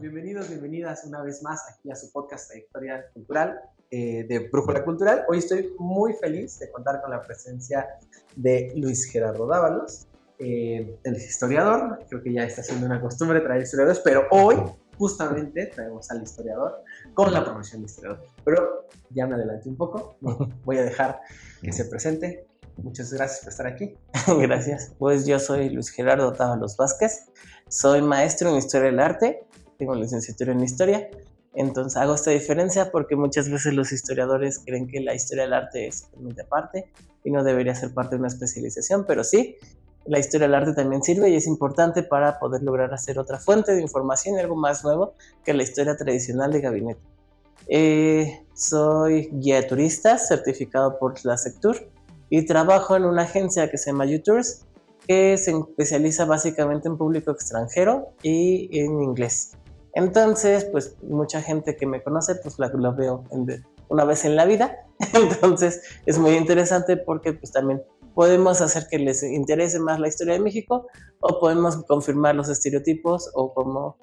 Bienvenidos, bienvenidas una vez más aquí a su podcast Trayectoria Cultural de Brújula Cultural. Hoy estoy muy feliz de contar con la presencia de Luis Gerardo Dávalos, el historiador. Creo que ya está siendo una costumbre traer historiadores, pero hoy justamente traemos al historiador con la profesión de historiador. Pero ya me adelanté un poco, voy a dejar que se presente. Muchas gracias por estar aquí. Gracias. Pues yo soy Luis Gerardo Dávalos Vázquez, soy maestro en Historia del Arte, tengo licenciatura en Historia, entonces hago esta diferencia porque muchas veces los historiadores creen que la historia del arte es totalmente aparte y no debería ser parte de una especialización, pero sí, la historia del arte también sirve y es importante para poder lograr hacer otra fuente de información y algo más nuevo que la historia tradicional de gabinete. Soy guía de turistas certificado por la Sectur y trabajo en una agencia que se llama U-Tours, que se especializa básicamente en público extranjero y en inglés. Entonces, pues mucha gente que me conoce, pues lo veo una vez en la vida. Entonces, es muy interesante porque pues también podemos hacer que les interese más la historia de México o podemos confirmar los estereotipos o como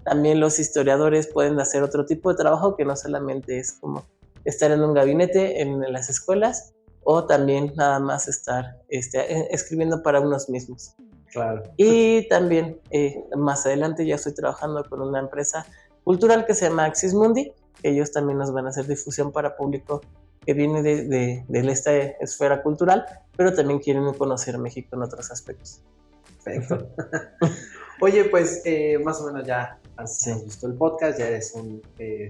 también los historiadores pueden hacer otro tipo de trabajo que no solamente es como estar en un gabinete en las escuelas o también nada más estar escribiendo para unos mismos. Claro. Y también más adelante ya estoy trabajando con una empresa cultural que se llama Axis Mundi, que ellos también nos van a hacer difusión para público que viene de esta esfera cultural, pero también quieren conocer México en otros aspectos. Perfecto. Oye, pues más o menos ya has visto el podcast, ya eres un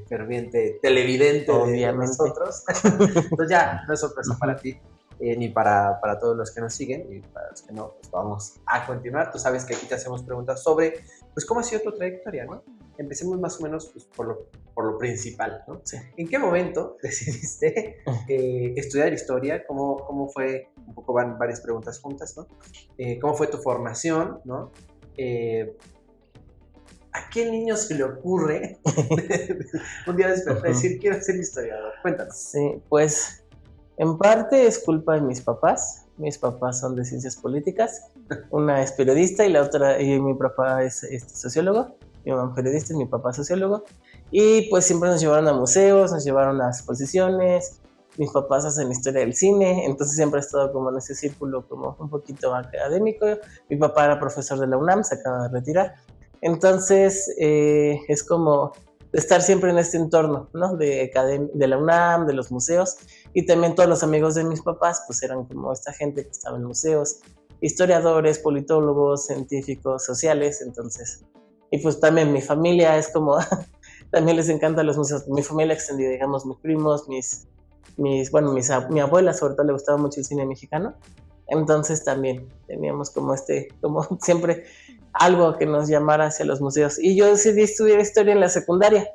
ferviente televidente de nosotros. Entonces ya no es sorpresa para ti, ni para todos los que nos siguen, y para los que no, pues vamos a continuar. Tú sabes que aquí te hacemos preguntas sobre, pues, cómo ha sido tu trayectoria, ¿no? Empecemos más o menos pues, por lo principal, ¿no? Sí. ¿En qué momento decidiste estudiar historia? ¿Cómo fue? Un poco van varias preguntas juntas, ¿no? ¿Cómo fue tu formación, ¿no? ¿A qué niño se le ocurre un día despertar y decir quiero ser historiador? Cuéntanos. Sí, pues en parte es culpa de mis papás. Mis papás son de ciencias políticas. Una es periodista y mi papá es sociólogo. Mi mamá es periodista y mi papá es sociólogo. Y pues siempre nos llevaron a museos, nos llevaron a exposiciones. Mis papás hacen historia del cine, entonces siempre he estado como en ese círculo como un poquito académico. Mi papá era profesor de la UNAM, se acaba de retirar. Entonces es como estar siempre en este entorno, ¿no? De la UNAM, de los museos, y también todos los amigos de mis papás pues eran como esta gente que estaba en museos, historiadores, politólogos, científicos, sociales, entonces, y pues también mi familia es como, también les encantan los museos, mi familia extendida, digamos, mis primos, mi abuela sobre todo le gustaba mucho el cine mexicano, entonces también teníamos como siempre algo que nos llamara hacia los museos. Y yo decidí estudiar historia en la secundaria.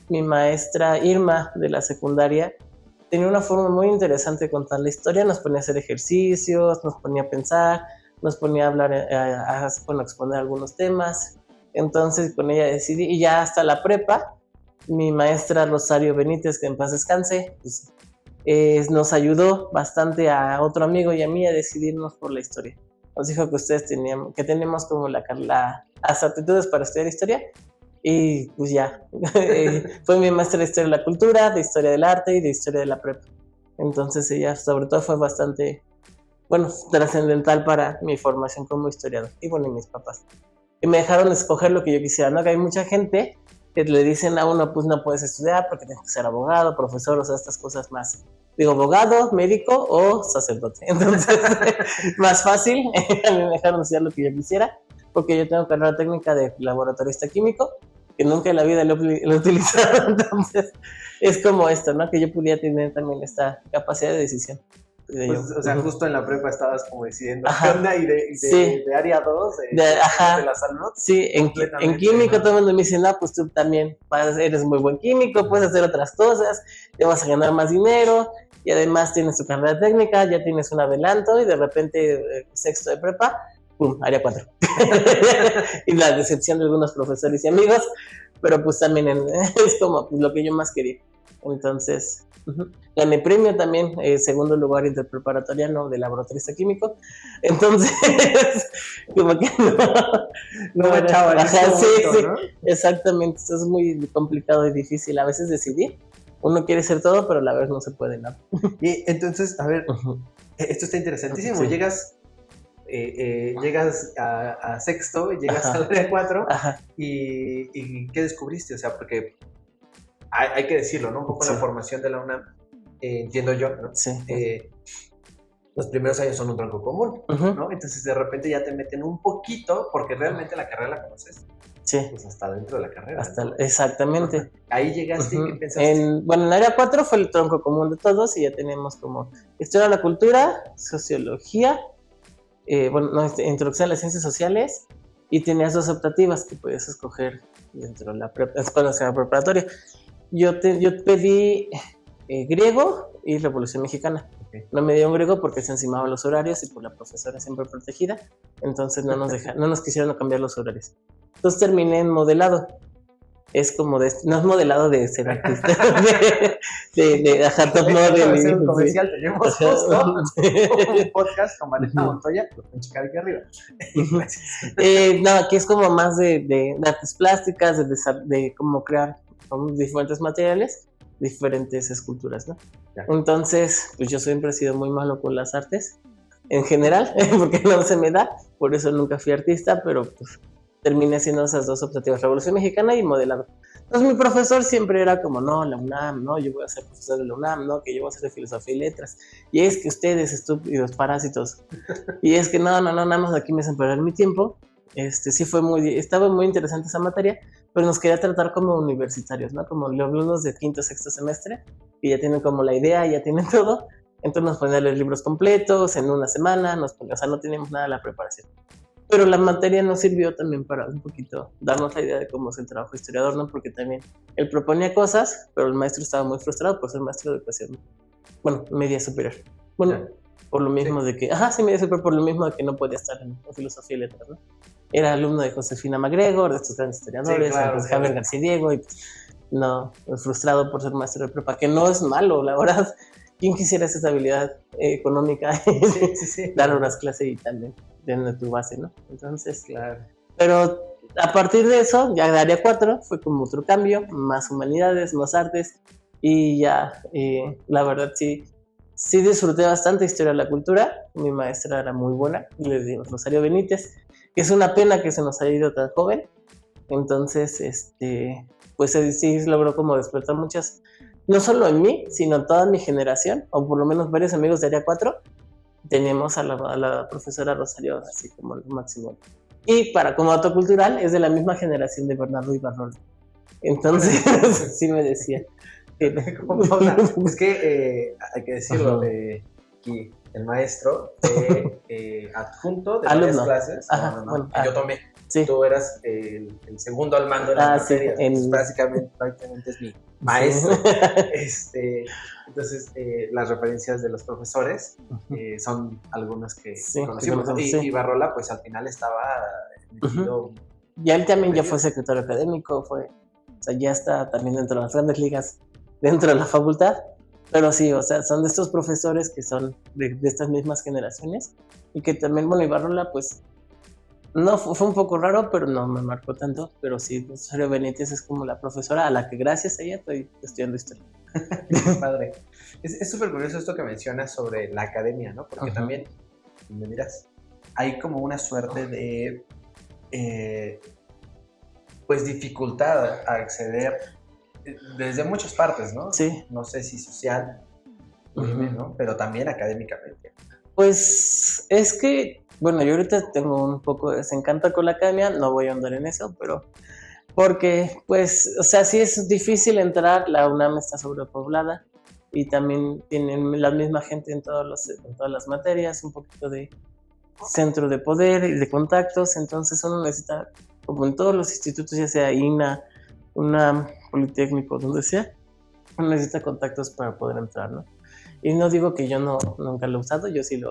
Mi maestra Irma de la secundaria tenía una forma muy interesante de contar la historia, nos ponía a hacer ejercicios, nos ponía a pensar, nos ponía a hablar, a exponer algunos temas. Entonces con ella decidí, y ya hasta la prepa, mi maestra Rosario Benítez, que en paz descanse, pues, nos ayudó bastante a otro amigo y a mí a decidirnos por la historia. Nos dijo que ustedes tenemos como las aptitudes para estudiar historia y pues ya, fue mi maestra de historia de la cultura, de historia del arte y de historia de la prepa. Entonces ella sobre todo fue bastante, trascendental para mi formación como historiador y y mis papás. Y me dejaron escoger lo que yo quisiera, ¿no? Que hay mucha gente que le dicen a uno, pues no puedes estudiar porque tienes que ser abogado, profesor, o sea, estas cosas más. Digo, abogado, médico o sacerdote. Entonces, más fácil, a mí me dejaron estudiar lo que yo quisiera, porque yo tengo carrera técnica de laboratorista químico, que nunca en la vida lo he utilizado, entonces es como esto, ¿no? Que yo pudiera tener también esta capacidad de decisión. Pues, o sea, justo en la prepa estabas como decidiendo qué onda y de área 2 de la salud. Sí, en químico todo el mundo me dice, no, pues tú también eres muy buen químico, puedes hacer otras cosas, te vas a ganar más dinero y además tienes tu carrera técnica, ya tienes un adelanto y de repente sexto de prepa, ¡pum!, área 4. Y la decepción de algunos profesores y amigos, pero pues también es como pues, lo que yo más quería. Entonces, gané premio también, segundo lugar interpreparatoriano de laboratorista químico. Entonces, como que no me echaba. Sí, ¿no? Exactamente. Esto es muy complicado y difícil a veces decidir. Uno quiere ser todo, pero a la vez no se puede, ¿no? Y entonces, a ver, esto está interesantísimo. Sí. Llegas a sexto, llegas al área 4 y ¿qué descubriste? O sea, porque hay que decirlo, ¿no? Un poco la formación de la UNAM, entiendo yo, ¿no? Sí. Los primeros años son un tronco común, ¿no? Entonces de repente ya te meten un poquito, porque realmente la carrera la conoces. Sí. Pues hasta dentro de la carrera. ¿No? Exactamente. Ahí llegaste y ¿qué pensaste? Bueno, en área 4 fue el tronco común de todos y ya tenemos como historia de la cultura, sociología, introducción a las ciencias sociales, y tenías 2 optativas que podías escoger dentro de la escuela preparatoria. Yo pedí griego y Revolución Mexicana. No me dieron griego porque se encimaban los horarios y por la profesora siempre protegida, entonces no nos quisieron cambiar los horarios. Entonces terminé en modelado. Es como no es modelado de ser artista, de top model. Un comercial, tenemos justo un podcast con Vanessa Montoya, con chica de aquí arriba. No, que es como más de artes plásticas, de cómo crear con diferentes materiales, diferentes esculturas, ¿no? Ya. Entonces, pues yo siempre he sido muy malo con las artes, en general, porque no se me da, por eso nunca fui artista, pero pues terminé haciendo esas 2 optativas, Revolución Mexicana y modelado. Entonces mi profesor siempre era como, no, la UNAM, no, yo voy a ser profesor de la UNAM, no, que yo voy a ser de filosofía y letras, y es que ustedes, estúpidos parásitos, y es que no, nada más aquí me hacen perder mi tiempo. Sí estaba muy interesante esa materia, pero nos quería tratar como universitarios, ¿no? Como los alumnos de quinto, sexto semestre, que ya tienen como la idea, ya tienen todo, entonces nos ponían los libros completos en una semana, o sea, no teníamos nada de la preparación. Pero la materia nos sirvió también para un poquito darnos la idea de cómo es el trabajo historiador, ¿no? Porque también él proponía cosas, pero el maestro estaba muy frustrado por ser maestro de educación, media superior. Bueno, por lo mismo de que, media superior, por lo mismo de que no podía estar en filosofía y letras, ¿no? Era alumno de Josefina MacGregor, de estos grandes historiadores, Javier García Diego, y frustrado por ser maestro de prepa, que no es malo, la verdad. ¿Quién quisiera esa habilidad económica? Dar horas clase y también tener tu base, ¿no? Entonces, claro. Pero a partir de eso, ya de área 4, fue como otro cambio, más humanidades, más artes, y ya, la verdad sí disfruté bastante historia de la cultura. Mi maestra era muy buena, le digo Rosario Benítez, que es una pena que se nos haya ido tan joven. Entonces, pues sí logró como despertar muchas, no solo en mí, sino en toda mi generación, o por lo menos varios amigos de área 4, teníamos a la profesora Rosario así como lo máximo. Y como dato cultural, es de la misma generación de Bernardo Ibarrola. Entonces, sí me decía. Es que hay que decirlo, que el maestro fue adjunto de varias clases. Yo tomé. Sí. Tú eras el segundo al mando de la materia. Prácticamente es mi maestro. Entonces, las referencias de los profesores son algunas que conocimos. Y Barrola, pues al final estaba metido. Y él también ya fue secretario académico, ya está también dentro de las grandes ligas, dentro de la facultad. Pero sí, son de estos profesores que son de estas mismas generaciones. Y que también, Ibarrola, pues. No, fue un poco raro, pero no me marcó tanto. Pero sí, Rosario Benítez es como la profesora a la que gracias a ella estoy estudiando historia. Padre. Es súper curioso esto que mencionas sobre la academia, ¿no? Porque también, me miras, hay como una suerte de pues dificultad a acceder desde muchas partes, ¿no? Sí. No sé si social, ¿no? Pero también académicamente. Pues es que, yo ahorita tengo un poco de desencanto con la academia, no voy a andar en eso, pero porque, pues, sí es difícil entrar, la UNAM está sobrepoblada y también tienen la misma gente en todas las materias, un poquito de centro de poder y de contactos, entonces uno necesita, como en todos los institutos, ya sea INA, UNAM, Politécnico, donde sea, uno necesita contactos para poder entrar, ¿no? Y no digo que yo nunca lo he usado, yo sí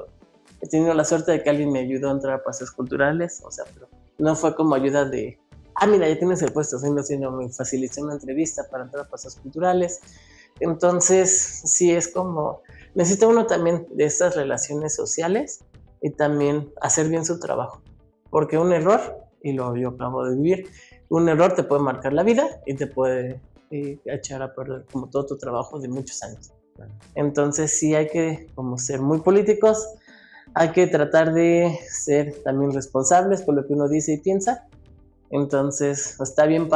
he tenido la suerte de que alguien me ayudó a entrar a paseos culturales, pero no fue como ayuda de, mira, ya tienes el puesto, sino me facilitó una entrevista para entrar a paseos culturales. Entonces, sí es como, necesita uno también de estas relaciones sociales y también hacer bien su trabajo. Porque un error, y lo yo acabo de vivir, un error te puede marcar la vida y te puede echar a perder como todo tu trabajo de muchos años. Entonces sí hay que como ser muy políticos, hay que tratar de ser también responsables por lo que uno dice y piensa. Entonces está bien,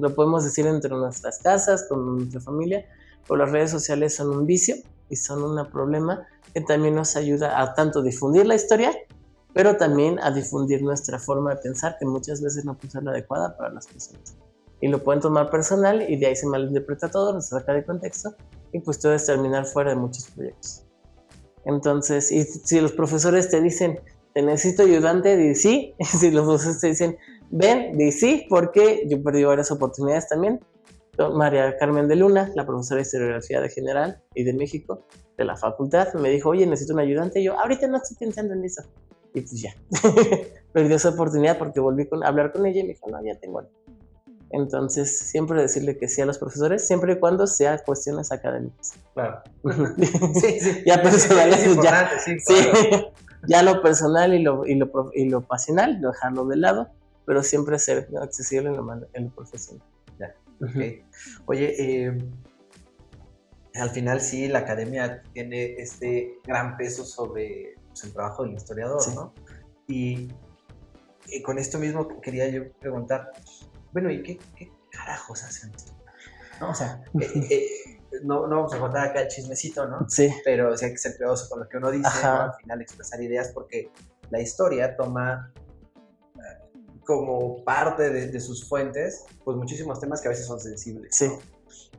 lo podemos decir entre nuestras casas, con nuestra familia, pero las redes sociales son un vicio y son un problema que también nos ayuda a tanto difundir la historia, pero también a difundir nuestra forma de pensar, que muchas veces no puede ser la adecuada para las personas. Y lo pueden tomar personal y de ahí se malinterpreta todo, nos saca de contexto y pues puedes terminar fuera de muchos proyectos. Entonces, y si los profesores te dicen, te necesito ayudante, di sí. Si los profesores te dicen, ven, di sí, porque yo perdí varias oportunidades también. María Carmen de Luna, la profesora de historiografía de General y de México, de la facultad, me dijo, oye, necesito un ayudante. Y yo, ahorita no estoy pensando en eso. Y pues ya, perdí esa oportunidad porque volví a hablar con ella y me dijo, no, ya tengo algo. Entonces, siempre decirle que sí a los profesores, siempre y cuando sea cuestiones académicas. Claro. Sí, sí. Ya personales, es importante, ya, sí, claro. sí, ya lo personal y lo pasional, dejarlo de lado, pero siempre ser accesible en lo profesional. Ya, okay. Oye, al final sí, la academia tiene este gran peso sobre pues, el trabajo del historiador, sí. ¿No? Y con esto mismo quería yo preguntar, bueno, ¿y qué carajos hacen? ¿No? O sea, no vamos a contar acá el chismecito, ¿no? Sí. Pero sí hay que ser cuidadoso con lo que uno dice, ¿no? Al final expresar ideas, porque la historia toma como parte de sus fuentes, pues muchísimos temas que a veces son sensibles. Sí. ¿No?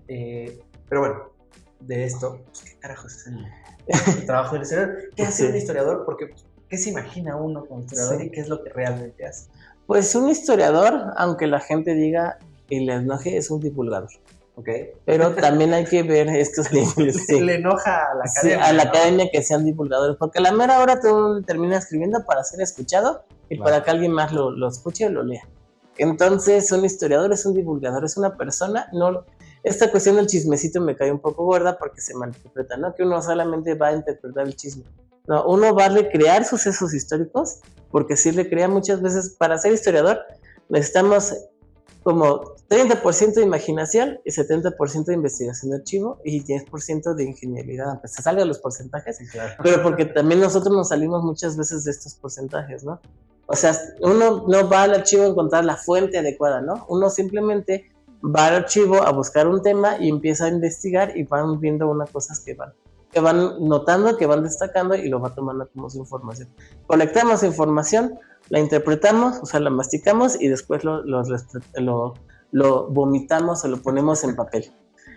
Pero bueno, de esto, pues, ¿qué carajos es el trabajo del historiador? ¿Qué hace un historiador? Porque, ¿qué se imagina uno como historiador y qué es lo que realmente hace? Pues un historiador, aunque la gente diga y le enoje, es un divulgador. Okay. Pero también hay que ver estos límites. Sí. Le enoja a la academia. Sí, a la academia que sean divulgadores, porque a la mera hora tú terminas escribiendo para ser escuchado y para que alguien más lo escuche o lo lea. Entonces, un historiador es un divulgador, es una persona. No, esta cuestión del chismecito me cae un poco gorda porque se malinterpreta, ¿no? Que uno solamente va a interpretar el chisme. No, uno va a recrear sucesos históricos, porque si recrea muchas veces, para ser historiador, necesitamos como 30% de imaginación y 70% de investigación de archivo y 10% de ingenuidad, aunque se salgan los porcentajes, claro. Pero porque también nosotros nos salimos muchas veces de estos porcentajes, ¿no? O sea, uno no va al archivo a encontrar la fuente adecuada, ¿no? Uno simplemente va al archivo a buscar un tema y empieza a investigar y van viendo unas cosas que van notando, que van destacando y lo va tomando como su información. Colectamos información, la interpretamos, o sea, la masticamos y después lo vomitamos o lo ponemos en papel.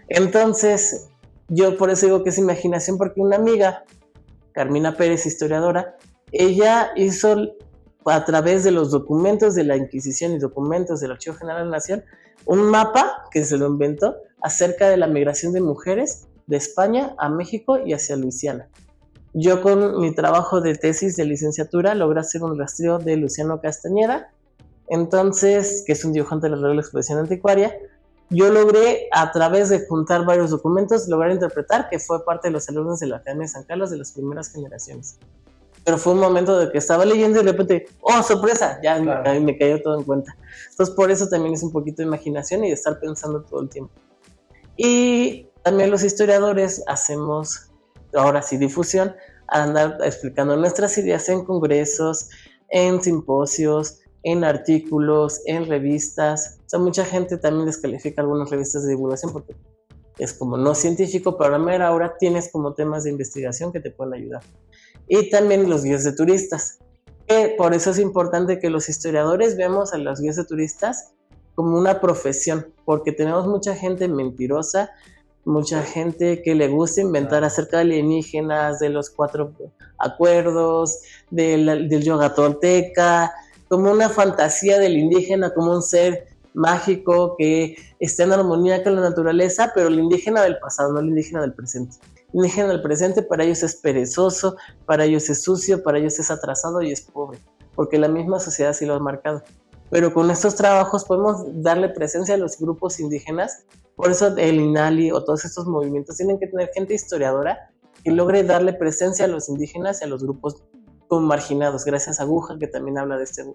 Entonces, yo por eso digo que es imaginación, porque una amiga, Carmina Pérez, historiadora, ella hizo a través de los documentos de la Inquisición y documentos del Archivo General de la Nación un mapa que se lo inventó acerca de la migración de mujeres de España a México y hacia Luisiana. Yo con mi trabajo de tesis de licenciatura logré hacer un rastreo de Luciano Castañeda, entonces, que es un dibujante de la Real Exposición Anticuaria. Yo logré, a través de juntar varios documentos, lograr interpretar que fue parte de los alumnos de la Academia de San Carlos de las primeras generaciones. Pero fue un momento de que estaba leyendo y de repente, ¡oh, sorpresa! Ya claro. me cayó todo en cuenta. Entonces, por eso también es un poquito de imaginación y de estar pensando todo el tiempo. Y también los historiadores hacemos, ahora sí, difusión, a andar explicando nuestras ideas en congresos, en simposios, en artículos, en revistas. O sea, mucha gente también descalifica algunas revistas de divulgación porque es como no científico, pero a la mera hora tienes como temas de investigación que te pueden ayudar. Y también los guías de turistas. Por eso es importante que los historiadores veamos a los guías de turistas como una profesión, porque tenemos mucha gente mentirosa, mucha gente que le gusta inventar acerca de alienígenas, de los 4 acuerdos, del yoga tolteca, como una fantasía del indígena, como un ser mágico que está en armonía con la naturaleza, pero el indígena del pasado, no el indígena del presente. El indígena del presente para ellos es perezoso, para ellos es sucio, para ellos es atrasado y es pobre, porque la misma sociedad sí lo ha marcado. pero con estos trabajos podemos darle presencia a los grupos indígenas. Por eso el INALI o todos estos movimientos tienen que tener gente historiadora que logre darle presencia a los indígenas y a los grupos como marginados, gracias a Aguja, que también habla de estos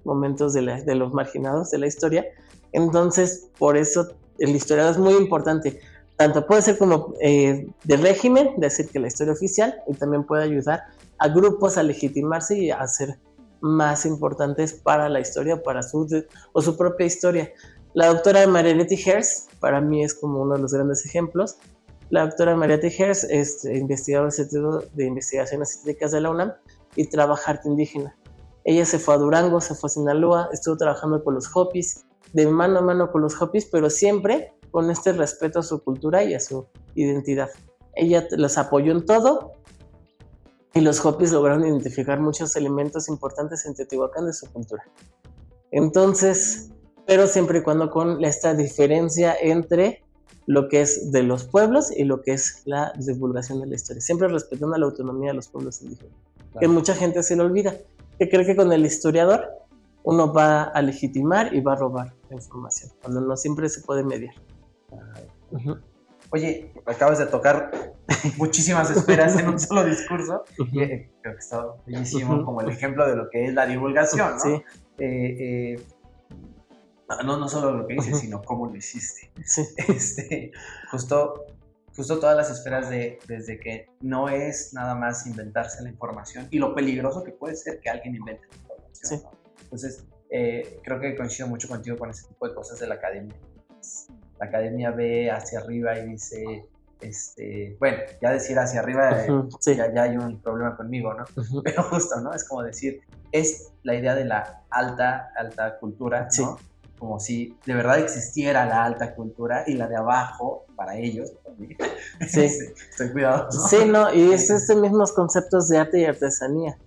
momentos de los marginados de la historia. Entonces, por eso el historiador es muy importante. Tanto puede ser como del régimen, decir que la historia oficial, y también puede ayudar a grupos a legitimarse y a ser más importantes para la historia, para su propia historia. La doctora Mariette Heers, para mí es como uno de los grandes ejemplos. La doctora Mariette Heers es investigadora del Centro de Investigaciones Estéticas de la UNAM y trabaja arte indígena. Ella se fue a Durango, se fue a Sinaloa, estuvo trabajando con los Hopis, de mano a mano con los Hopis, pero siempre con este respeto a su cultura y a su identidad. Ella los apoyó en todo y los Hopis lograron identificar muchos elementos importantes en Teotihuacán de su cultura. Entonces, pero siempre y cuando con esta diferencia entre lo que es de los pueblos y lo que es la divulgación de la historia, siempre respetando la autonomía de los pueblos indígenas, claro. Que mucha gente se lo olvida, que cree que con el historiador uno va a legitimar y va a robar la información, cuando no siempre se puede mediar. Uh-huh. Oye, acabas de tocar muchísimas esferas en un solo discurso. Uh-huh. Y creo que está bellísimo, uh-huh, como el ejemplo de lo que es la divulgación, ¿no? Sí. No solo lo que dices, uh-huh, sino cómo lo hiciste. Sí. Justo todas las esferas desde que no es nada más inventarse la información y lo peligroso que puede ser que alguien invente la información. Sí. ¿No? Entonces, creo que coincido mucho contigo con ese tipo de cosas de la academia. La academia ve hacia arriba y dice, bueno, ya decir hacia arriba, uh-huh, sí, ya hay un problema conmigo, ¿no? Uh-huh. Pero justo, ¿no? Es como decir, es la idea de la alta cultura, ¿no? Sí. Como si de verdad existiera la alta cultura y la de abajo para ellos. Sí. Estoy cuidado, ¿no? Sí, no, y es mismos conceptos de arte y artesanía.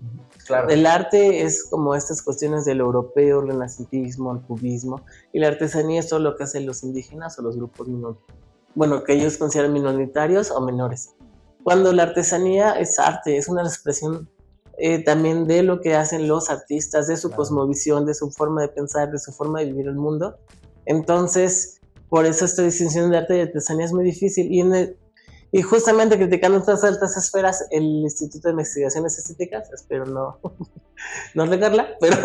Claro. El arte es como estas cuestiones del europeo, el renacentismo, el cubismo, y la artesanía es todo lo que hacen los indígenas o los grupos que ellos consideran minoritarios o menores. Cuando la artesanía es arte, es una expresión también de lo que hacen los artistas, de su cosmovisión, de su forma de pensar, de su forma de vivir el mundo. Entonces, por eso esta distinción de arte y artesanía es muy difícil. Y justamente criticando estas altas esferas, el Instituto de Investigaciones Estéticas, espero no regarla, pero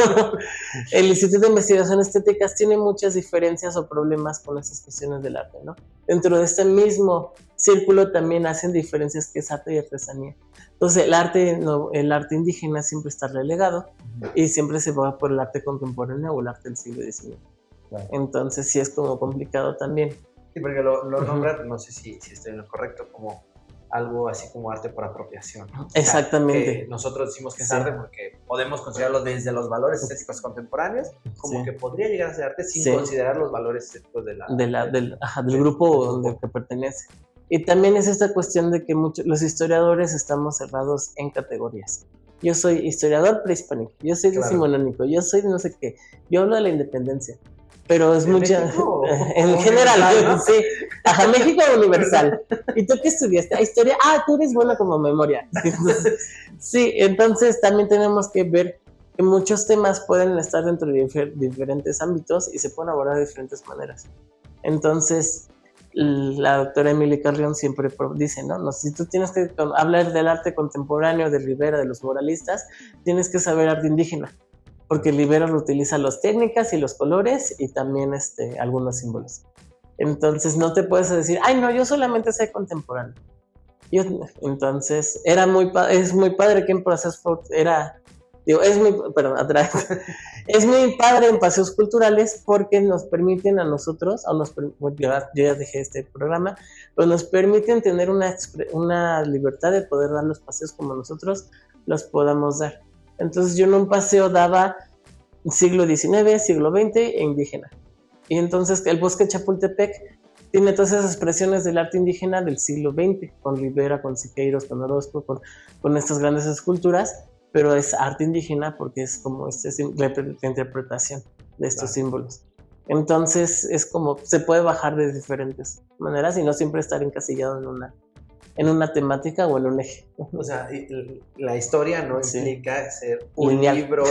el Instituto de Investigaciones Estéticas tiene muchas diferencias o problemas con estas cuestiones del arte, ¿no? Dentro de este mismo círculo también hacen diferencias que es arte y artesanía. Entonces el arte indígena siempre está relegado y siempre se va por el arte contemporáneo o el arte del siglo XIX. Claro. Entonces sí es como complicado también. Sí, porque lo nombran, no sé si estoy en lo correcto, como algo así como arte por apropiación, ¿no? Exactamente. O sea, nosotros decimos que es arte porque podemos considerarlo desde los valores estéticos contemporáneos, como que podría llegar a ser arte sin considerar los valores estéticos del grupo donde que pertenece. Y también es esta cuestión de que los historiadores estamos cerrados en categorías. Yo soy historiador prehispánico, yo soy decimonónico, yo soy no sé qué, yo hablo de la independencia. Pero es mucha, en general, ¿no? Sí, México universal. ¿Y tú qué estudiaste? ¿Historia? Tú eres buena como memoria. Sí, entonces también tenemos que ver que muchos temas pueden estar dentro de diferentes ámbitos y se pueden abordar de diferentes maneras. Entonces, la doctora Emilia Carrión siempre dice, ¿no? Si tú tienes que hablar del arte contemporáneo, de Rivera, de los muralistas, tienes que saber arte indígena. Porque Rivera utiliza las técnicas y los colores y también algunos símbolos. Entonces no te puedes decir, yo solamente sé contemporáneo. Entonces es muy padre que en Paseos es muy padre en Paseos Culturales porque nos permiten a nosotros, yo ya dejé este programa, pero nos permiten tener una libertad de poder dar los paseos como nosotros los podamos dar. Entonces yo en un paseo daba siglo XIX, siglo XX e indígena. Y entonces el bosque de Chapultepec tiene todas esas expresiones del arte indígena del siglo XX, con Rivera, con Siqueiros, con Orozco, con estas grandes esculturas, pero es arte indígena porque es como la interpretación de estos símbolos. Entonces es como, se puede bajar de diferentes maneras y no siempre estar encasillado en una temática o en un eje. O sea, la historia no Sí. implica ser un Lineal. libro,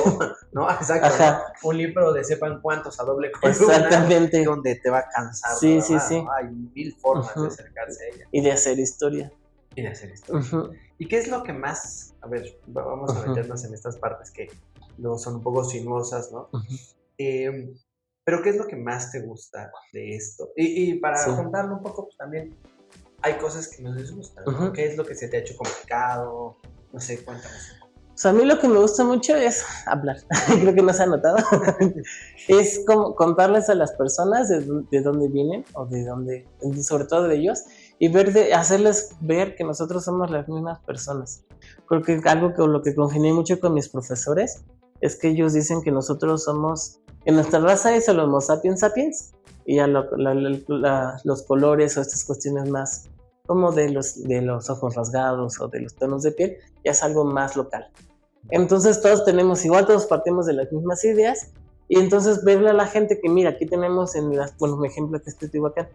¿no? Exacto. Ajá. ¿no? Un libro de sepan cuántos a doble columna, Exactamente. donde te va a cansar. Sí, nada sí, más, sí. ¿no? Hay 1000 formas Ujú. de acercarse a ella Y de hacer historia. y de hacer esto. Ujú. ¿Y qué es lo que más, a ver, vamos a Ujú. meternos en estas partes que luego son un poco sinuosas, ¿no? Ujú. Pero ¿qué es lo que más te gusta de esto? Y para Sí. contarlo un poco, pues también hay cosas que nos disgustan, ¿no? Ujú. ¿Qué es lo que se te ha hecho complicado? No sé, cuéntanos un poco. O sea, a mí lo que me gusta mucho es hablar. Creo que no se ha notado. Es como contarles a las personas de dónde vienen o de dónde, sobre todo de ellos, y hacerles ver que nosotros somos las mismas personas. Creo que algo con lo que congenié mucho con mis profesores es que ellos dicen que nosotros somos, en nuestra raza es el Homo sapiens sapiens, y ya los colores o estas cuestiones más como de los ojos rasgados o de los tonos de piel, ya es algo más local. Entonces todos tenemos igual, todos partimos de las mismas ideas, y entonces verle a la gente que mira, aquí tenemos un ejemplo que es Teotihuacán,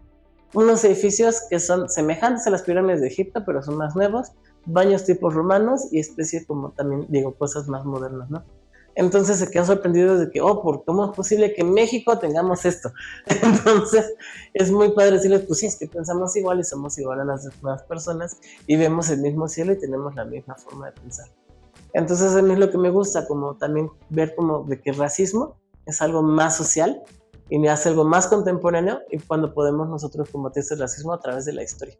unos edificios que son semejantes a las pirámides de Egipto, pero son más nuevos, baños tipos romanos y especies como también, digo, cosas más modernas, ¿no? Entonces se quedan sorprendidos de que, ¿cómo es posible que en México tengamos esto? Entonces es muy padre decirles, pues sí, es que pensamos igual y somos igual a las demás personas y vemos el mismo cielo y tenemos la misma forma de pensar. Entonces a mí es lo que me gusta, como también ver como de que el racismo es algo más social y me hace algo más contemporáneo, y cuando podemos nosotros combatir ese racismo a través de la historia.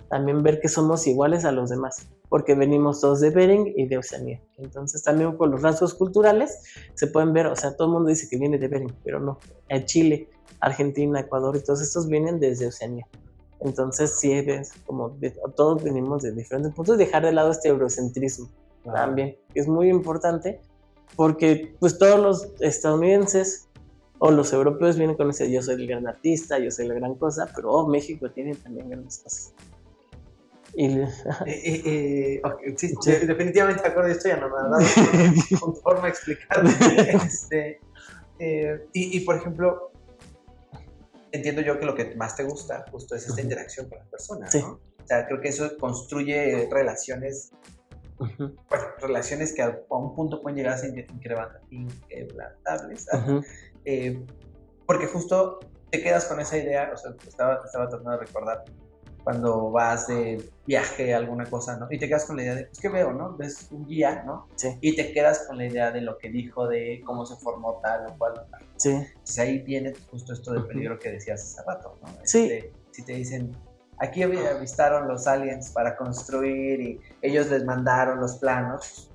También ver que somos iguales a los demás, porque venimos todos de Bering y de Oceanía. Entonces también con los rasgos culturales se pueden ver, o sea, todo el mundo dice que viene de Bering, pero no. Chile, Argentina, Ecuador y todos estos vienen desde Oceanía. Entonces sí, es como todos venimos de diferentes puntos, y dejar de lado este eurocentrismo también, que es muy importante, porque pues todos los estadounidenses o los europeos vienen con ese yo soy el gran artista, yo soy la gran cosa, pero México tiene también grandes cosas. Okay, sí, Sí. definitivamente de acuerdo, yo estoy anonadado con tu forma de explicar. Y por ejemplo, entiendo yo que lo que más te gusta justo es esta interacción con las personas, Sí. ¿no? O sea, creo que eso construye relaciones, bueno, relaciones que a un punto pueden llegar a ser inquebrantables, porque justo te quedas con esa idea, o sea, estaba tratando de recordar cuando vas de viaje a alguna cosa, ¿no? Y te quedas con la idea de, pues, ¿qué veo, no? Ves un guía, ¿no? Sí. Y te quedas con la idea de lo que dijo, de cómo se formó tal o cual. Sí. Entonces ahí viene justo esto del peligro que decías hace rato, ¿no? Sí. Si te dicen, aquí avistaron los aliens para construir y ellos les mandaron los planos.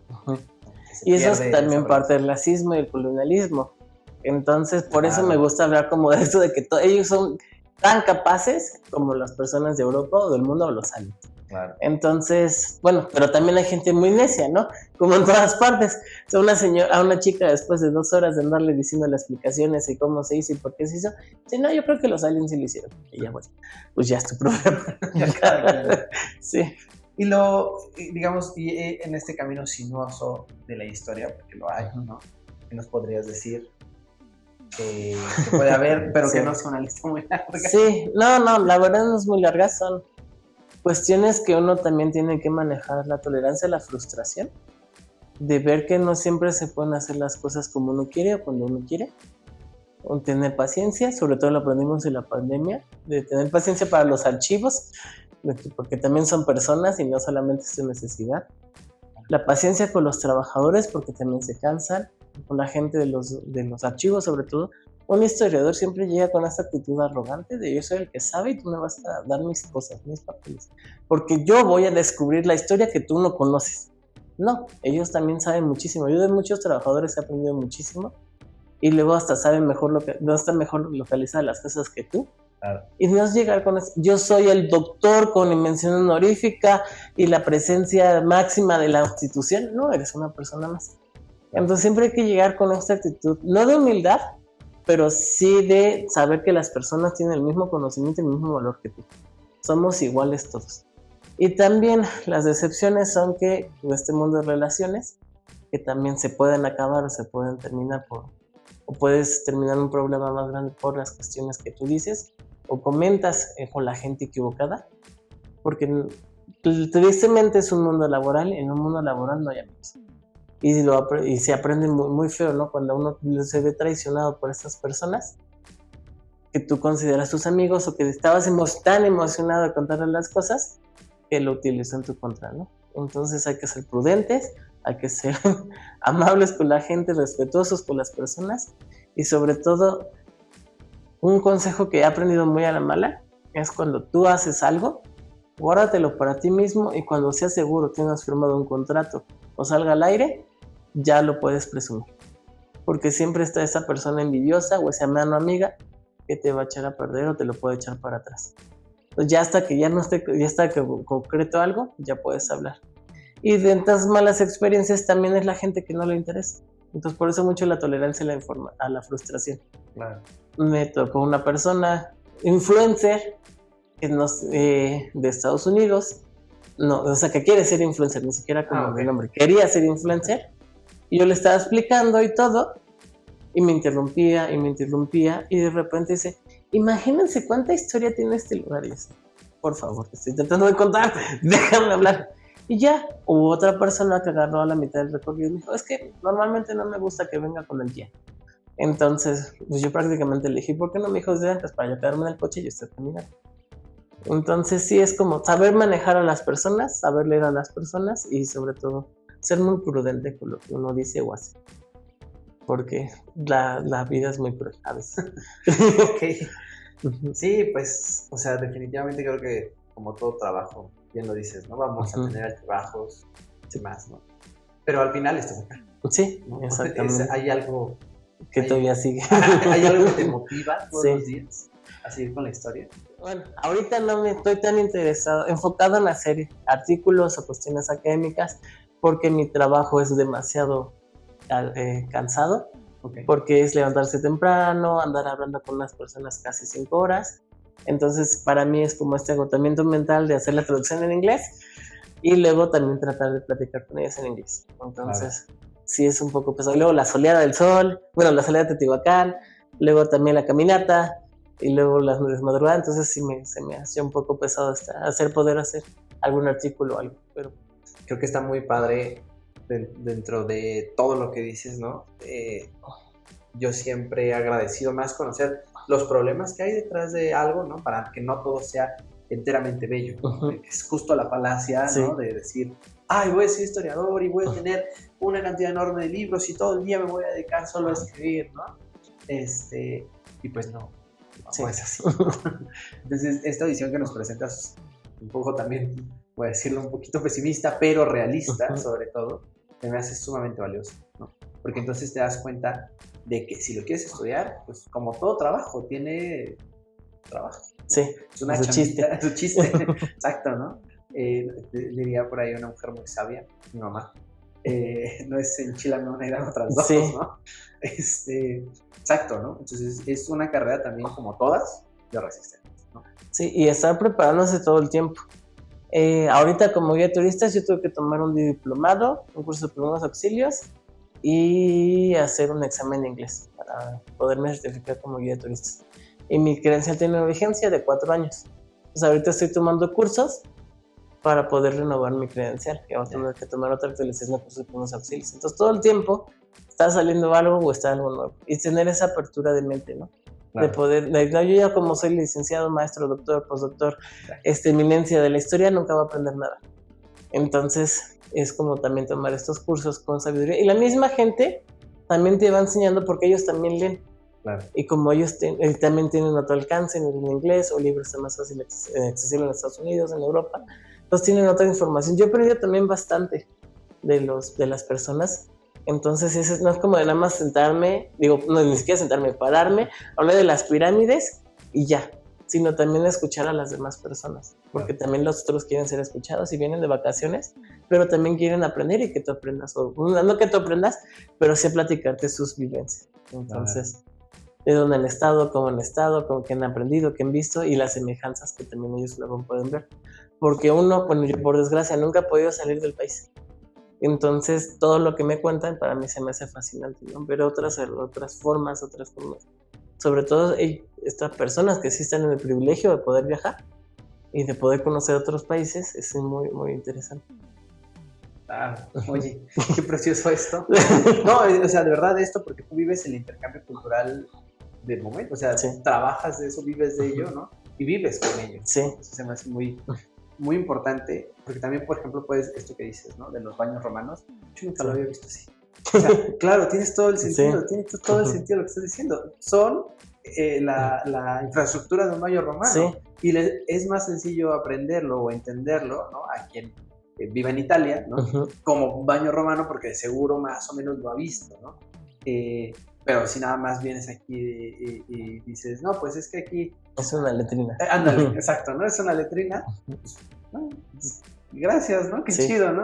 Y eso es también parte del racismo y el colonialismo. Entonces, por eso me gusta hablar como de esto, de que ellos son tan capaces como las personas de Europa o del mundo o los aliens. Claro. Entonces, bueno, pero también hay gente muy necia, ¿no? Como en todas partes. O sea, a una chica después de 2 horas de andarle diciendo las explicaciones y cómo se hizo y por qué se hizo, dice, no, yo creo que los aliens sí lo hicieron. Y ya, bueno, pues ya es tu problema. Sí. Y digamos, en este camino sinuoso de la historia, porque lo hay, ¿no? ¿Qué nos podrías decir? Que puede haber, pero sí, que no es una lista muy larga. Sí, no, la verdad no es muy larga, son cuestiones que uno también tiene que manejar, la tolerancia a la frustración, de ver que no siempre se pueden hacer las cosas como uno quiere o cuando uno quiere, o tener paciencia, sobre todo lo aprendimos en la pandemia, de tener paciencia para los archivos, porque también son personas y no solamente es su necesidad, la paciencia con los trabajadores porque también se cansan, con la gente de los archivos sobre todo. Un historiador siempre llega con esta actitud arrogante de yo soy el que sabe y tú me vas a dar mis cosas, mis papeles, porque yo voy a descubrir la historia que tú no conoces. No, ellos también saben muchísimo. Yo de muchos trabajadores he aprendido muchísimo y luego hasta saben mejor no están mejor localizadas las cosas que tú. Claro. Y no es llegar con eso, yo soy el doctor con mención honorífica y la presencia máxima de la institución. No, eres una persona más. Entonces siempre hay que llegar con esta actitud, no de humildad, pero sí de saber que las personas tienen el mismo conocimiento y el mismo valor que tú. Somos iguales todos. Y también las decepciones son que en este mundo de relaciones, que también se pueden acabar o se pueden terminar o puedes terminar un problema más grande por las cuestiones que tú dices o comentas con la gente equivocada, porque tristemente es un mundo laboral, en un mundo laboral no hay amigos. Y se aprende muy, muy feo, ¿no? Cuando uno se ve traicionado por estas personas que tú consideras tus amigos o que estabas tan emocionado de contarles las cosas que lo utilizó en tu contra, ¿no? Entonces hay que ser prudentes, hay que ser amables con la gente, respetuosos con las personas y sobre todo un consejo que he aprendido muy a la mala es cuando tú haces algo, guárdatelo para ti mismo y cuando seas seguro, tengas firmado un contrato o salga al aire, ya lo puedes presumir. Porque siempre está esa persona envidiosa o esa mano amiga que te va a echar a perder o te lo puede echar para atrás. Entonces ya hasta que ya no esté, ya está que concreto algo, ya puedes hablar. Y de estas malas experiencias también es la gente que no le interesa. Entonces por eso mucho la tolerancia a la frustración. Claro. Me tocó una persona influencer que de Estados Unidos, no, o sea que quiere ser influencer, ni siquiera como de nombre, quería ser influencer, y yo le estaba explicando y todo, y me interrumpía, y de repente dice, imagínense cuánta historia tiene este lugar, y yo, por favor, te estoy tratando de contar, déjame hablar. Y ya, hubo otra persona que agarró a la mitad del recorrido y me dijo, es que normalmente no me gusta que venga con el guía. Entonces, pues yo prácticamente le dije, ¿por qué no me dijo desde antes? Para yo quedarme en el coche y yo estar caminando. Entonces sí es como saber manejar a las personas, saber leer a las personas y sobre todo ser muy prudente con lo que uno dice o hace. Porque la vida es muy cruel a veces. Ok. Sí, pues, o sea, definitivamente creo que como todo trabajo, bien lo dices, ¿no? Vamos a tener altibajos y más, ¿no? Pero al final estás acá. Sí, ¿no? exactamente. Hay algo que todavía sigue. Hay algo que te motiva todos los días a seguir con la historia. Bueno, ahorita no me estoy tan enfocado en hacer artículos o cuestiones académicas porque mi trabajo es demasiado cansado, porque es levantarse temprano, andar hablando con unas personas casi 5 horas, entonces para mí es como este agotamiento mental de hacer la traducción en inglés y luego también tratar de platicar con ellas en inglés, entonces sí es un poco pesado. Luego la soleada del sol, bueno, la soleada de Teotihuacán, luego también la caminata y luego las madrugadas, entonces sí se me hacía un poco pesado poder hacer algún artículo o algo, pero creo que está muy padre dentro de todo lo que dices, ¿no? Yo siempre he agradecido más conocer los problemas que hay detrás de algo, ¿no? Para que no todo sea enteramente bello, ¿no? Es justo la falacia, ¿no? De decir, ay, voy a ser historiador y voy a tener una cantidad enorme de libros y todo el día me voy a dedicar solo a escribir, ¿no? Y pues no es así, ¿no? Entonces, esta visión que nos presentas, un poco también, voy a decirlo, un poquito pesimista, pero realista, sobre todo, me hace sumamente valioso, ¿no? Porque entonces te das cuenta de que si lo quieres estudiar, pues como todo trabajo, tiene trabajo. Sí, es una chiste. Es un chiste, exacto, ¿no? Diría por ahí una mujer muy sabia, mi mamá. No es enchilame una y dan otras dos, sí. ¿no? Exacto, ¿no? Entonces es una carrera también como todas de resistencia, ¿no? Sí, y estar preparándose todo el tiempo. Ahorita como guía de turistas yo tuve que tomar un diplomado, un curso de primeros auxilios y hacer un examen de inglés para poderme certificar como guía de turistas. Y mi credencial tiene una vigencia de 4 años. Entonces ahorita estoy tomando cursos para poder renovar mi credencial. Y voy a tener que tomar otra actualización de cursos de primeros auxilios. Entonces todo el tiempo está saliendo algo o está algo nuevo. Y tener esa apertura de mente, ¿no? Claro. De poder, yo ya como soy licenciado, maestro, doctor, postdoctor, eminencia de la historia, nunca voy a aprender nada. Entonces es como también tomar estos cursos con sabiduría. Y la misma gente también te va enseñando porque ellos también leen. Claro. Y como ellos también tienen otro alcance en inglés o libros más fácil accesible en Estados Unidos, en Europa, pues tienen otra información. Yo he aprendido también bastante de las personas. Entonces no es como de nada más sentarme, no, ni siquiera sentarme, pararme, hablar de las pirámides y ya, sino también escuchar a las demás personas, porque también los otros quieren ser escuchados y vienen de vacaciones, pero también quieren aprender y que tú aprendas, o no que tú aprendas, pero sí a platicarte sus vivencias. Entonces, de dónde han estado, cómo han estado, cómo que han aprendido, qué han visto y las semejanzas que también ellos luego pueden ver, porque uno, bueno, yo por desgracia nunca he podido salir del país. Entonces, todo lo que me cuentan para mí se me hace fascinante, ¿no? Ver otras formas, sobre todo estas personas que sí están en el privilegio de poder viajar, y de poder conocer otros países es muy, muy interesante. Oye, qué precioso esto. No, o sea, de verdad esto, porque tú vives el intercambio cultural del momento, o sea, trabajas de eso, vives de ello, ¿no? Y vives con ello. Sí. Eso se me hace muy, muy importante, porque también, por ejemplo, puedes, esto que dices, ¿no? De los baños romanos, yo nunca lo había visto así. O sea, claro, tienes todo el sentido, tienes todo el sentido de lo que estás diciendo. Son la infraestructura de un baño romano. Y es más sencillo aprenderlo o entenderlo, ¿no? A quien vive en Italia, ¿no? Como un baño romano, porque de seguro más o menos lo ha visto, ¿no? Pero si nada más vienes aquí y dices, no, pues es que aquí... Es una letrina. Ándale, exacto, ¿no? Es una letrina. Pues, no, pues, gracias, ¿no? Qué chido, ¿no?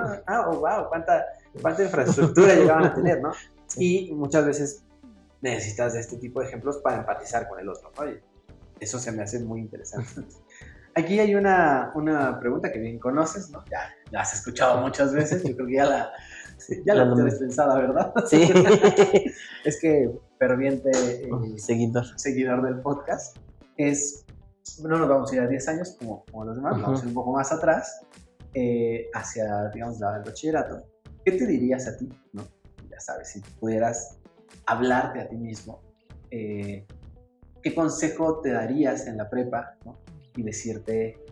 Wow, cuánta infraestructura llegaban a tener, ¿no? Y muchas veces necesitas de este tipo de ejemplos para empatizar con el otro, ¿no? Y eso se me hace muy interesante. Aquí hay una pregunta que bien conoces, ¿no? Ya la has escuchado muchas veces, yo creo que ya la tienes pensada, ¿verdad? Sí. Es que ferviente seguidor del podcast. No nos vamos a ir a 10 años como los demás, vamos a ir un poco más atrás, hacia, digamos, el bachillerato. ¿Qué te dirías a ti, no? Ya sabes, si pudieras hablarte a ti mismo, ¿qué consejo te darías en la prepa, ¿no? Y decirte,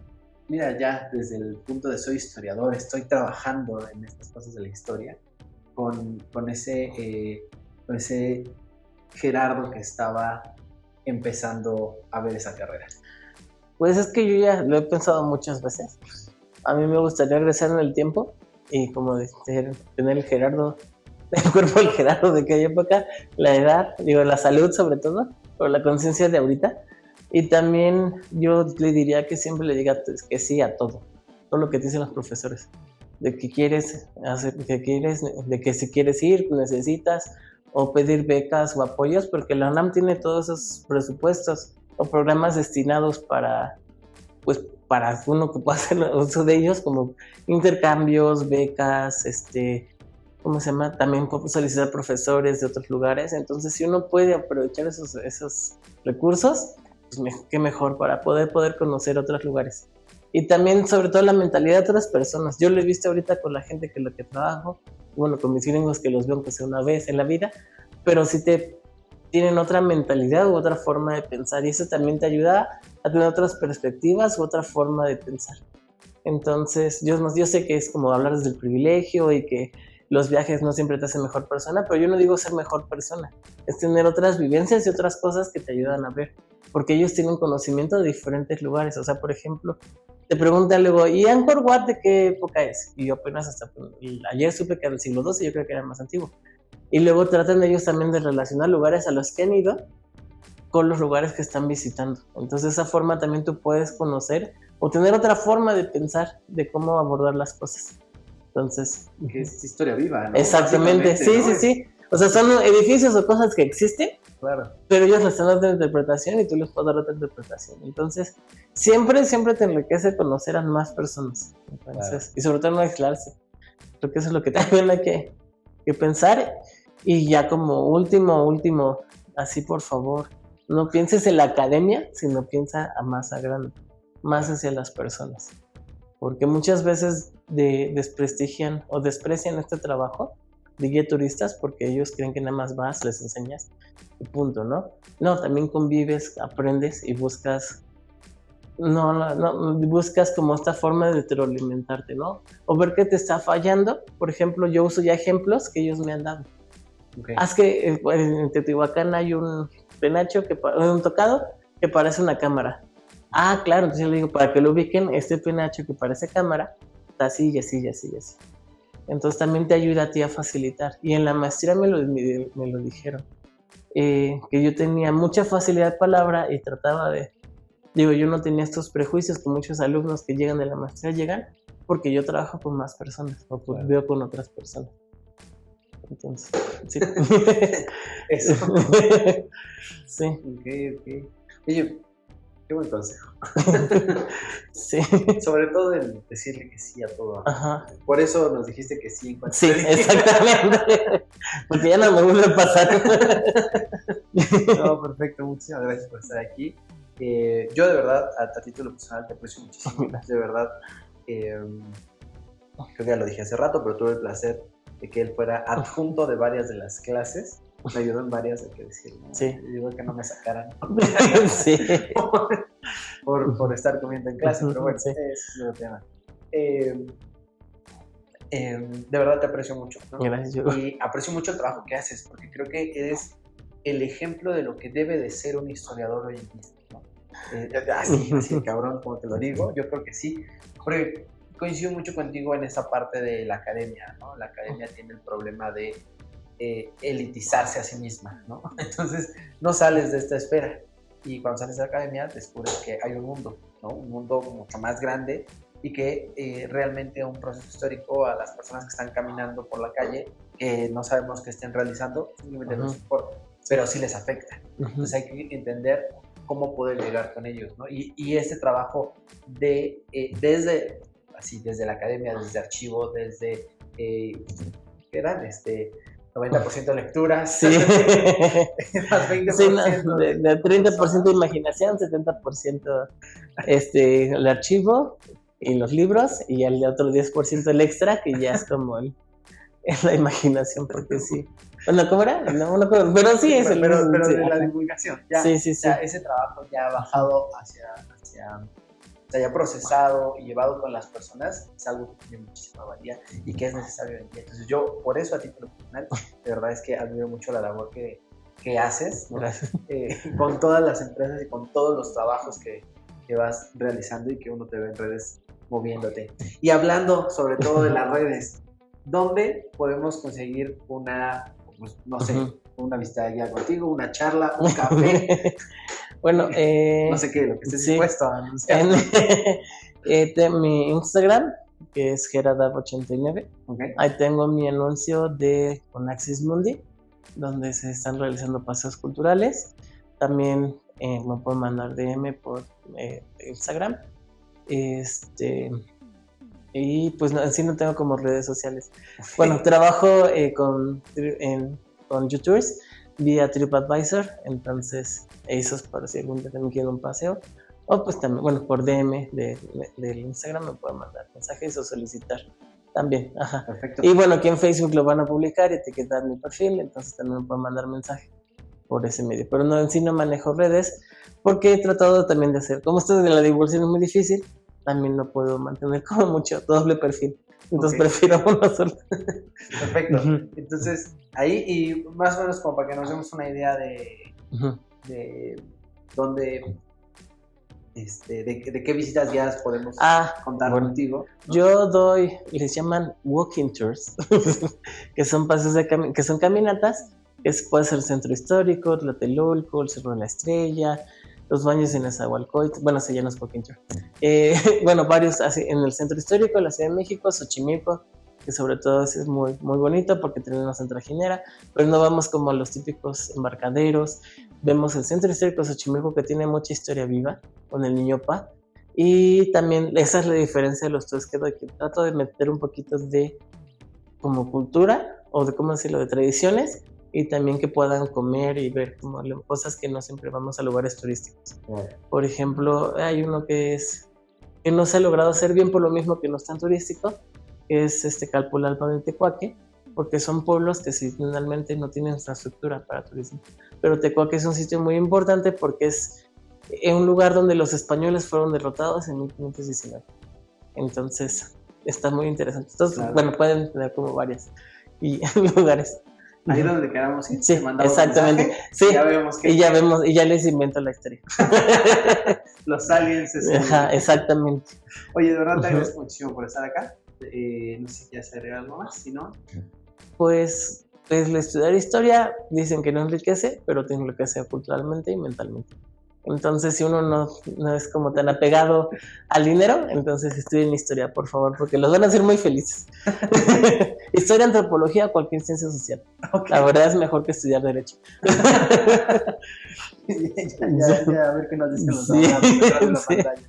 mira, ya desde el punto de soy historiador, estoy trabajando en estas cosas de la historia, con ese Gerardo que estaba empezando a ver esa carrera? Pues es que yo ya lo he pensado muchas veces. A mí me gustaría regresar en el tiempo y como tener el Gerardo, el cuerpo del Gerardo de aquella época, la edad, la salud sobre todo, pero la conciencia de ahorita. Y también yo le diría que siempre le diga que sí a todo lo que te dicen los profesores, de que quieres hacer, de que si quieres ir, necesitas, o pedir becas o apoyos, porque la UNAM tiene todos esos presupuestos o programas destinados para uno que pueda hacer uso de ellos, como intercambios, becas, ¿cómo se llama? También puedo solicitar profesores de otros lugares. Entonces, si uno puede aprovechar esos recursos, pues qué mejor para poder conocer otros lugares. Y también, sobre todo, la mentalidad de otras personas. Yo lo he visto ahorita con la gente con la que trabajo, bueno, con mis gringos que los veo aunque sea una vez en la vida, pero si tienen otra mentalidad u otra forma de pensar, y eso también te ayuda a tener otras perspectivas u otra forma de pensar. Entonces, yo sé que es como hablar desde el privilegio y que los viajes no siempre te hacen mejor persona, pero yo no digo ser mejor persona, es tener otras vivencias y otras cosas que te ayudan a ver, porque ellos tienen conocimiento de diferentes lugares. O sea, por ejemplo, te preguntan luego, ¿y Angkor Wat de qué época es? Y yo apenas ayer supe que era del siglo XII, yo creo que era más antiguo. Y luego tratan ellos también de relacionar lugares a los que han ido con los lugares que están visitando. Entonces, de esa forma también tú puedes conocer o tener otra forma de pensar de cómo abordar las cosas. Entonces, que es historia viva, ¿no? Exactamente, sí. O sea, son edificios o cosas que existen, claro, pero ellos les están dando interpretación y tú les puedes dar otra interpretación. Entonces, siempre te enriquece conocer a más personas. Entonces, claro. Y sobre todo no aislarse. Creo que eso es lo que también hay que pensar. Y ya como último, así por favor, no pienses en la academia, sino piensa a grande, más hacia las personas. Porque muchas veces desprestigian o desprecian este trabajo de guía turistas porque ellos creen que nada más vas, les enseñas y punto, ¿no? No, también convives, aprendes y buscas buscas como esta forma de retroalimentarte, ¿no? O ver qué te está fallando. Por ejemplo, yo uso ya ejemplos que ellos me han dado. Okay. Haz que en Teotihuacán hay un penacho, un tocado que parece una cámara. Ah, claro, entonces yo le digo, para que lo ubiquen, este penacho que parece cámara, está así y así y así y así. Entonces también te ayuda a ti a facilitar. Y en la maestría me lo dijeron, que yo tenía mucha facilidad de palabra y trataba yo no tenía estos prejuicios que muchos alumnos que llegan de la maestría llegan, porque yo trabajo con más personas, o claro, veo con otras personas. Entonces, sí. Eso. Sí. Ok. Oye, qué buen consejo. Sí. Sobre todo el decirle que sí a todo. Ajá. Por eso nos dijiste que sí en cuanto sí, exactamente. Porque ya no me vuelve a pasar. No, perfecto. Muchísimas gracias por estar aquí. Yo de verdad, a título personal, te aprecio muchísimo. De verdad, creo que ya lo dije hace rato, pero tuve el placer de que él fuera adjunto de varias de las clases. Me ayudó en varias, hay que decirlo. Sí. Digo que no me sacaran Sí. por estar comiendo en clase, pero bueno, Sí. ese es otro tema. De verdad te aprecio mucho, ¿no? Gracias. Y aprecio mucho el trabajo que haces, porque creo que eres el ejemplo de lo que debe de ser un historiador hoy en día, ¿no? Así, cabrón, como te lo digo, yo creo que sí, porque coincido mucho contigo en esa parte de la academia, ¿no? La academia tiene el problema de elitizarse a sí misma, ¿no? Entonces no sales de esta esfera, y cuando sales de la academia descubres que hay un mundo, ¿no? Un mundo mucho más grande, y que realmente un proceso histórico a las personas que están caminando por la calle, que no sabemos qué estén realizando, simplemente no les importa, pero sí les afecta. Entonces hay que entender cómo poder llegar con ellos, ¿no? Y este trabajo desde la academia, desde archivo, desde, ¿qué eran? 90% lecturas, Sí. más 20%. Sí, no, de 30% de imaginación, 70% el archivo y los libros, y el otro 10% el extra, que ya es como la imaginación, porque sí. Bueno, ¿cómo era? No, pero sí es pero sí, de la divulgación. Ya, sí. Ya ese trabajo ya ha bajado ya procesado y llevado con las personas, es algo que tiene muchísima valía y que es necesario hoy en día. Entonces yo, por eso a título personal, de verdad es que admiro mucho la labor que haces, ¿no? Con todas las empresas y con todos los trabajos que vas realizando y que uno te ve en redes moviéndote. Y hablando sobre todo de las redes, ¿dónde podemos conseguir una, pues, no sé, una visita guía contigo, una charla, un café? Bueno, no sé qué, lo que estés dispuesto a anunciar. Mi Instagram, que es geradav89. Okay. Ahí tengo mi anuncio de Conaxis Mundi, donde se están realizando paseos culturales. También me pueden mandar DM por Instagram. Y pues en sí no tengo como redes sociales. Bueno, trabajo con YouTubers vía TripAdvisor, entonces esos para si algún día también quiero un paseo, o pues también, bueno, por DM del Instagram me pueden mandar mensajes o solicitar también, ajá. Perfecto. Y bueno, aquí en Facebook lo van a publicar y etiquetar mi perfil, entonces también me pueden mandar mensaje por ese medio, pero no, en sí no manejo redes, porque he tratado también de hacer, como esto de la divulgación es muy difícil, también no puedo mantener como mucho doble perfil. Entonces prefiero uno solo. Perfecto. Entonces, ahí, y más o menos como para que nos demos una idea de dónde, de qué visitas guiadas podemos contar contigo, ¿no? Yo doy, les llaman walking tours, que son paseos que son caminatas, que puede ser el centro histórico, Tlatelolco, el Cerro de la Estrella, los baños en Nezahualcóyotl, bueno, se llaman walking tour. Bueno, varios así en el centro histórico, la Ciudad de México, Xochimilco, que sobre todo es muy, muy bonito porque tiene una trajinera, pero no vamos como a los típicos embarcaderos. Vemos el centro histórico de Xochimilco, que tiene mucha historia viva, con el Niño Pa, y también esa es la diferencia de los tours que doy, que trato de meter un poquito de como cultura, o de cómo decirlo, de tradiciones, y también que puedan comer y ver como cosas que no siempre vamos a lugares turísticos. Por ejemplo, hay uno que no se ha logrado hacer bien por lo mismo que no es tan turístico, que es Calpulalpan de Tecuaque, porque son pueblos que finalmente no tienen infraestructura para turismo. Pero Tecuaque es un sitio muy importante porque es un lugar donde los españoles fueron derrotados en 1519. Entonces, está muy interesante. Entonces, claro. Bueno, pueden tener como varios lugares. Ahí donde queramos ir. Sí, exactamente. Sí, ya vemos que y ya les invento la historia. Los aliens. Ajá, exactamente. Oye, de verdad te agradezco muchísimo por estar acá. No sé si quieres hacer algo más, si no. Pues estudiar historia dicen que no enriquece, pero te enriquece culturalmente y mentalmente. Entonces, si uno no es como tan apegado al dinero, entonces estudien historia, por favor, porque los van a hacer muy felices. Historia, antropología, cualquier ciencia social. Okay. La verdad es mejor que estudiar derecho. ya, a ver qué nos dicen los detrás de la pantalla.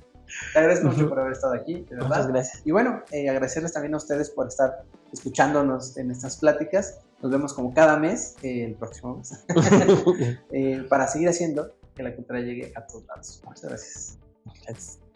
Te agradezco mucho por haber estado aquí, de verdad. Muchas gracias. Y bueno, agradecerles también a ustedes por estar escuchándonos en estas pláticas. Nos vemos como cada mes, el próximo mes, para seguir haciendo que la cultura llegue a todos lados. Muchas gracias. Gracias.